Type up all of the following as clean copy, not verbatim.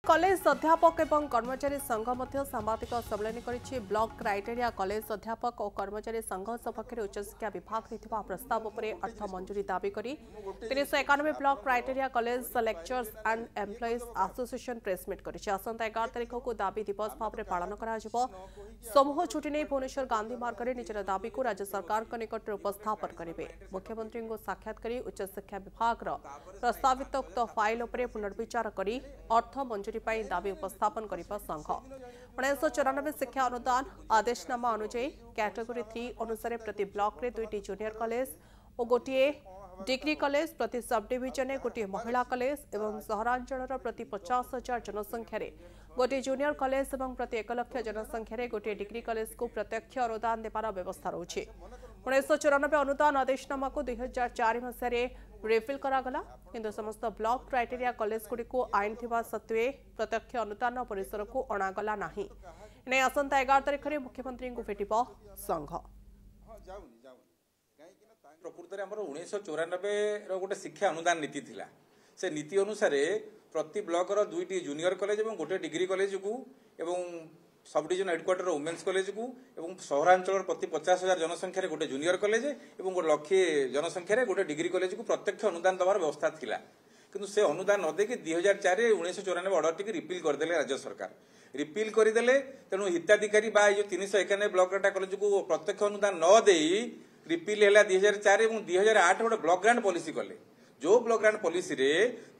College अध्यापक एवं कर्मचारी संघ मध्य सांबादिक सम्मेलन करिछि। ब्लॉक क्राइटेरिया कॉलेज अध्यापक और कर्मचारी संघ सपक्ष उच्चशिक्षा विभाग देथिबा प्रस्ताव उपरे अर्थ मंजूरी दाबी करी 391 block criteria college lecturers and employees association press meet करिछि। आसंता 11 तारिख को दाबी दिवस भाव में पालन करा जिवो। समूह छुट्टी नहीं भुवनेश्वर गांधी मार्ग में निजर दाबी को राज्य सरकार निकट उपस्थापन करेंगे। मुख्यमंत्री को साक्षात करी उच्च शिक्षा विभाग प्रस्तावित उक्त फाइल उपरे पुनर्विचार करी अर्थ मंजूरी दाबी उपस्थापन करिबा संघ। 1994 शिक्षा अनुदान आदेशनामा अनुଯାयी कैटेगरी 3 अनुसार प्रति ब्लॉक रे 2टी जूनियर कॉलेज और गोटे डिग्री कॉलेज, प्रति सब डिविजन में गोटे महिला कॉलेज एवं सहरांचल प्रति 50,000 जनसंख्या गोटे जूनियर कॉलेज और प्रति 1 लाख जनसंख्या गोटे डिग्री कॉलेज को प्रत्यक्ष अनुदान देवार व्यवस्था रही। 1994 अनुदान आदेशनामा को 2004 मसीह रिफिल करागला किंतु समस्त ब्लॉक क्राइटेरिया कॉलेज गुड़ी को आईन थिबा सत्वे प्रत्यक्ष अनुदान परिसर को अणागला नाही। ने आसंता 11 तारिख में मुख्यमंत्री को भेटिबो संघ। प्रकृत में 1994 गोटे शिक्षा अनुदान नीति थिला। से नीति अनुसार प्रति ब्लॉक रो 2टी जूनियर कॉलेज और गोटे डिग्री कॉलेज को एवं sub division headquarter women's college को एवं सहरांचल प्रति 50,000 जनसंख्या गोटे जूनियर कॉलेज और गोटे लक्षे जनसंख्या गोटे डिग्री कॉलेज को प्रत्यक्ष अनुदान दबार व्यवस्था थिला। किंतु से अनुदान न देकी 2004 1994 ऑर्डर टी रिपील करदेले राज्य सरकार। रिपील करदेले तेणु हिताधिकारी बा जो 391 ब्लॉक डाटा कॉलेज को प्रत्यक्ष अनुदान न देई रिपील है 2004 और 2008 गोटे ब्लॉक ग्रांट पॉलिसी कले। जो ब्लॉक ग्रांट पॉलिसी रे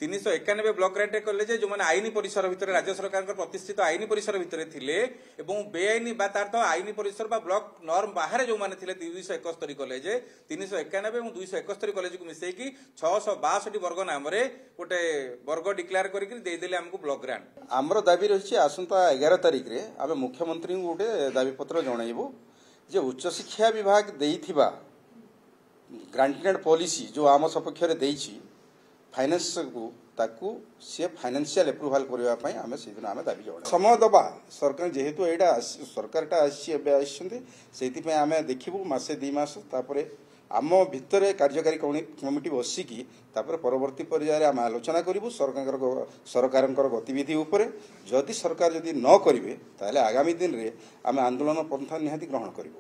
391 ब्लॉक ग्रांट कॉलेज जो मैंने आईनी परिसर भितर राज्य सरकार प्रतिष्ठित आईनी परिसर भितर थिले एवं बेआईनी बा तार तो आईनी परिसर बा ब्लॉक नॉर्म बाहर जो मैंने थिले 271 कॉलेज 391 और 271 कॉलेज को मिसेकी 662 वर्ग नाम रे गोटे वर्ग डिक्लेयर करके देदेले हमको ब्लॉक ग्रांट। आमर दाबी रही आसंता 11 तारिख रे आमे मुख्यमंत्री को गोटे दाबी पत्र जणाइबो जे उच्च शिक्षा विभाग देइथिबा ग्रांटेड पॉलिसी जो आम सपक्ष फाइनेंस को ताकू सी फाइनेंशियल एप्रुवाल करने आम से दिन आम दाबी जमा समय दबा सरकार जेहेतु यहाँ सरकार से देखू मसे 2 मास आम भितर कार्यकारी कमिटी बसिकी परवर्ती पर्यायर आम आलोचना करूँ सरकार गतिविधि उपरे। जदि सरकार जदि न करेंगे आगामी दिन में आम आंदोलन पंथा निहाती ग्रहण करूँ।